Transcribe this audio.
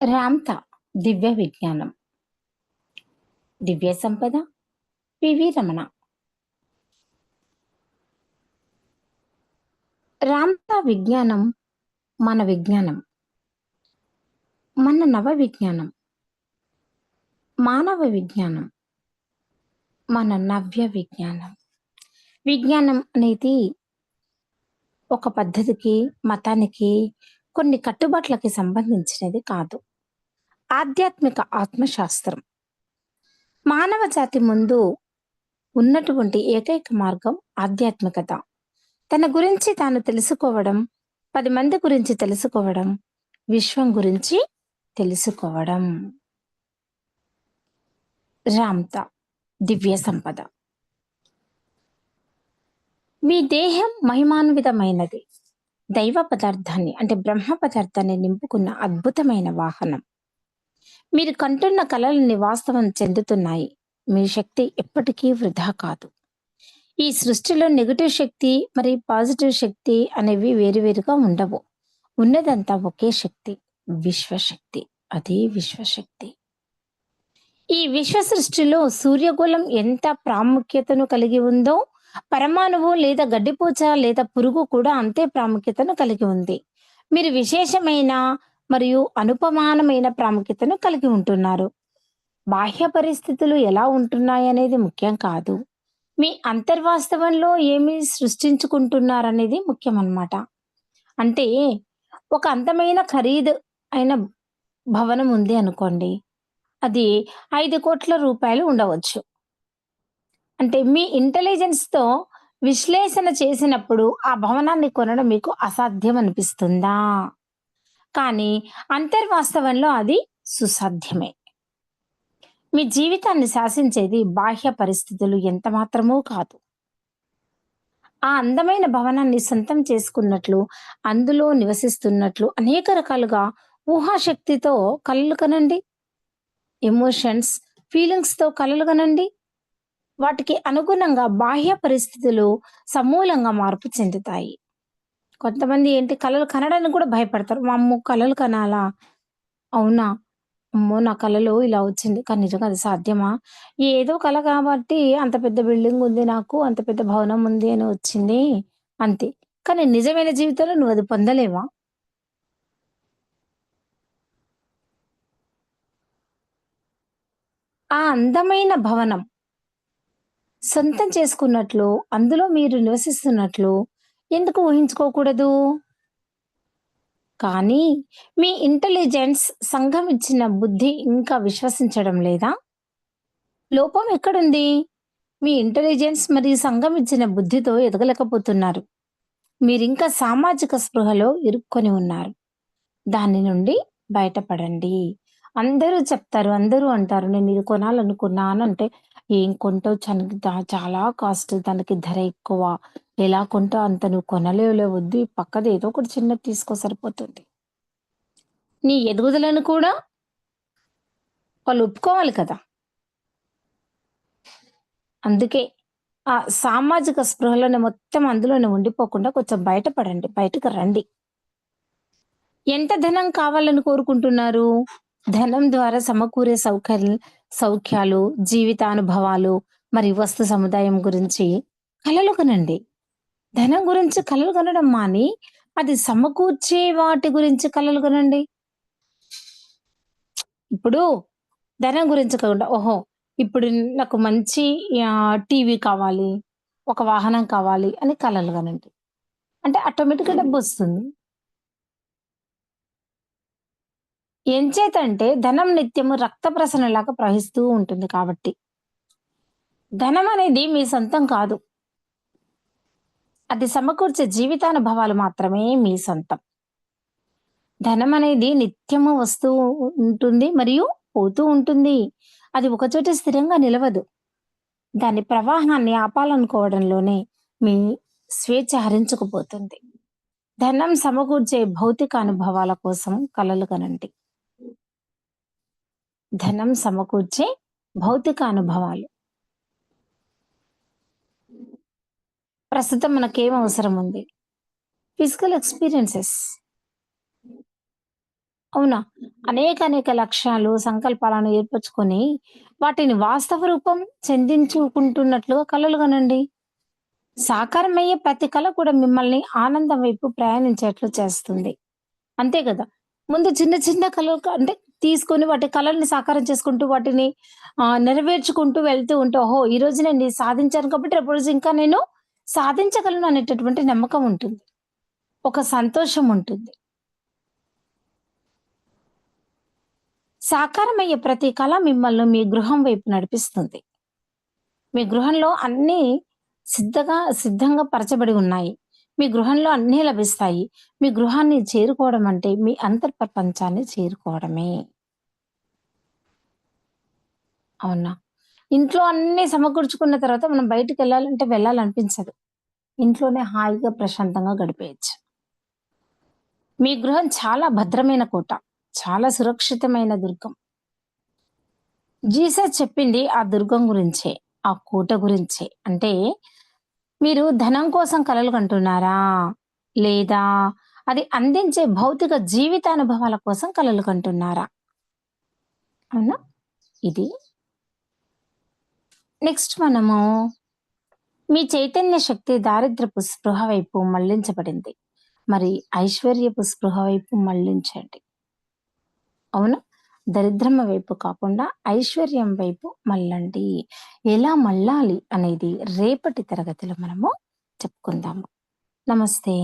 రామ్‌తా దివ్య విజ్ఞానం, దివ్య సంపద, పివి రమణ. రామ్‌తా విజ్ఞానం మన విజ్ఞానం. మన నవ విజ్ఞానం. మానవ విజ్ఞానం. మన నవ్య విజ్ఞానం. విజ్ఞానం అనేది ఒక పద్ధతికి, మతానికి, కొన్ని కట్టుబాట్లకి సంబంధించినది కాదు. ఆధ్యాత్మిక ఆత్మశాస్త్రం. మానవ జాతి ముందు ఉన్నటువంటి ఏకైక మార్గం ఆధ్యాత్మికత. తన గురించి తాను తెలుసుకోవడం, 10 మంది గురించి తెలుసుకోవడం, విశ్వం గురించి తెలుసుకోవడం. రామ్‌తా దివ్య సంపద. మీ దేహం మహిమాన్వితమైనది. దైవ పదార్థాన్ని అంటే బ్రహ్మ పదార్థాన్ని నింపుకున్న అద్భుతమైన వాహనం. మీరు కంటున్న కలలన్నీ వాస్తవం చెందుతున్నాయి. మీ శక్తి ఎప్పటికీ వృధా కాదు. ఈ సృష్టిలో నెగెటివ్ శక్తి మరి పాజిటివ్ శక్తి అనేవి వేరువేరుగా ఉండవు. ఉన్నదంతా ఒకే శక్తి, విశ్వశక్తి. అదే విశ్వశక్తి. ఈ విశ్వ సృష్టిలో సూర్యగోళం ఎంత ప్రాముఖ్యతను కలిగి ఉందో, పరమాణువు లేదా గడ్డిపూచ లేదా పురుగు కూడా అంతే ప్రాముఖ్యతను కలిగి ఉంది. మీరు విశేషమైన మరియు అనుపమానమైన ప్రాముఖ్యతను కలిగి ఉంటున్నారు. బాహ్య పరిస్థితులు ఎలా ఉంటున్నాయనేది ముఖ్యం కాదు. మీ అంతర్వాస్తవంలో ఏమి సృష్టించుకుంటున్నారనేది ముఖ్యమనమాట. అంటే ఒక అందమైన ఖరీదు అయిన భవనం ఉంది అనుకోండి. అది 5,00,00,000 ఉండవచ్చు. అంటే మీ ఇంటెలిజెన్స్‌తో విశ్లేషణ చేసినప్పుడు ఆ భవనాన్ని కొనడం మీకు అసాధ్యం అనిపిస్తుందా? కానీ అంతర్వాస్తవంలో అది సుసాధ్యమే. మీ జీవితాన్ని శాసించేది బాహ్య పరిస్థితులు ఎంత మాత్రమూ కాదు. ఆ అందమైన భవనాన్ని సొంతం చేసుకున్నట్లు, అందులో నివసిస్తున్నట్లు అనేక రకాలుగా ఊహాశక్తితో కలలు కనండి. ఎమోషన్స్, ఫీలింగ్స్‌తో కలలు కనండి. వాటికి అనుగుణంగా బాహ్య పరిస్థితులు సమూలంగా మార్పు చెందుతాయి. కొంతమంది ఏంటి కలలు కనడానికి కూడా భయపడతారు. వామ్మో! కలలు కనాలా? అవునా? అమ్మో! నా కలలో ఇలా వచ్చింది. కానీ నిజంగా అది సాధ్యమా? ఏదో కల కాబట్టి అంత పెద్ద బిల్డింగ్ ఉంది నాకు, అంత పెద్ద భవనం ఉంది అని వచ్చింది. అంతే. కానీ నిజమైన జీవితంలో నువ్వది పొందలేవా? ఆ అందమైన భవనం సొంతం చేసుకున్నట్లు, అందులో మీరు నివసిస్తున్నట్లు ఎందుకు ఊహించుకోకూడదు? కానీ మీ ఇంటెలిజెన్స్ సంఘం ఇచ్చిన బుద్ధి ఇంకా విశ్వసించడం లేదా? లోపం ఎక్కడుంది? మీ ఇంటెలిజెన్స్ మరియు సంఘం ఇచ్చిన బుద్ధితో ఎదగలేకపోతున్నారు. మీరింకా సామాజిక స్పృహలో ఇరుక్కొని ఉన్నారు. దాని నుండి బయటపడండి. అందరూ చెప్తారు, అందరూ అంటారు, "నేనిది కొనాలనుకున్నాను" అంటే, "ఏం కొంటావు చాలా కాస్ట్ దానికి ధర ఎక్కువ. ఎలా కొంటావు అంత నువ్వు కొనలేవులే వద్దు. పక్కది ఏదో ఒకటి చిన్నది తీసుకో సరిపోతుంది." నీ ఎదుగుదలను కూడా వాళ్ళు ఒప్పుకోవాలి కదా! అందుకే ఆ సామాజిక స్పృహలోనే మొత్తం అందులోనే ఉండిపోకుండా కొంచెం బయటపడండి. బయటకు రండి. ఎంత ధనం కావాలని కోరుకుంటున్నారు? ధనం ద్వారా సమకూరే సౌఖ్యాలు, జీవితానుభవాలు, మరి వస్తు సముదాయం గురించి కలలు కనండి. ధనం గురించి కలలు కనడం మాని, అది సమకూర్చే వాటి గురించి కలలు కనండి. ఇప్పుడు ధనం గురించి కాకుండా, ఓహో! ఇప్పుడు నాకు మంచి టీవీ కావాలి, ఒక వాహనం కావాలి అని కలలు కనండి. అంటే ఆటోమేటిక్‌గా డబ్బొస్తుంది. ఎంచేతంటే ధనం నిత్యము రక్త ప్రసరణలాగా ప్రవహిస్తూ ఉంటుంది కాబట్టి. ధనం అనేది మీ సొంతం కాదు. అది సమకూర్చే జీవితానుభవాలు మాత్రమే మీ సొంతం. ధనం అనేది నిత్యము వస్తూ ఉంటుంది మరియు పోతూ ఉంటుంది. అది ఒకచోట స్థిరంగా నిలవదు. దాని ప్రవాహాన్ని ఆపాలనుకోవడంలోనే మీ స్వేచ్ఛ హరించుకుపోతుంది. ధనం సమకూర్చే భౌతిక అనుభవాల కోసం కలలు కనండి. ధనం సమకూర్చే భౌతిక అనుభవాలు. ప్రస్తుతం మనకేం అవసరం ఉంది? Physical experiences. అవునా? అనేక లక్ష్యాలు, సంకల్పాలను ఏర్పరచుకొని, వాటిని వాస్తవ రూపం చెందించుకుంటున్నట్లుగా కలలు గనండి. సాకారమయ్యే ప్రతి కల కూడా మిమ్మల్ని ఆనందం వైపు ప్రయాణించేట్లు చేస్తుంది. అంతే గదా! ముందు చిన్న చిన్న కలలు అంటే తీసుకొని వాటి కలల్ని సాకారం చేసుకుంటూ వాటిని నెరవేర్చుకుంటూ వెళ్తూ ఉంటే, ఓహో! ఈరోజు నేను ఇది సాధించాను కాబట్టి రేపు రోజు ఇంకా నేను సాధించగలను అనేటటువంటి నమ్మకం ఉంటుంది. ఒక సంతోషం ఉంటుంది. సాకారమయ్యే ప్రతి కల మిమ్మల్ని మీ గృహం వైపు నడిపిస్తుంది. మీ గృహంలో అన్నీ సిద్ధంగా పరచబడి ఉన్నాయి. మీ గృహంలో అన్నీ లభిస్తాయి. మీ గృహాన్ని చేరుకోవడం అంటే మీ అంతర్ప్రపంచాన్ని చేరుకోవడమే. అవునా? ఇంట్లో అన్నీ సమకూర్చుకున్న తర్వాత మనం బయటికెళ్ళాలంటే వెళ్ళాలనిపించదు. ఇంట్లోనే హాయిగా ప్రశాంతంగా గడిపేయొచ్చు. మీ గృహం చాలా భద్రమైన కోట. చాలా సురక్షితమైన దుర్గం. జీసస్ చెప్పింది ఆ దుర్గం గురించే. ఆ కోట గురించే. అంటే మీరు ధనం కోసం కలలు కంటున్నారా? లేదా అది అందించే భౌతిక జీవితానుభవాల కోసం కలలు కంటున్నారా? అవునా? ఇది. నెక్స్ట్ మనము మీ చైతన్య శక్తి దారిద్ర్యపు స్పృహ వైపు మళ్లించబడింది. మరి ఐశ్వర్యపు స్పృహ వైపు మళ్లించండి. అవునా? దరిద్రం వైపు కాకుండా ఐశ్వర్యం వైపు మళ్ళండి. ఎలా మళ్ళాలి అనేది రేపటి తరగతిలో మనము చెప్పుకుందాము. నమస్తే.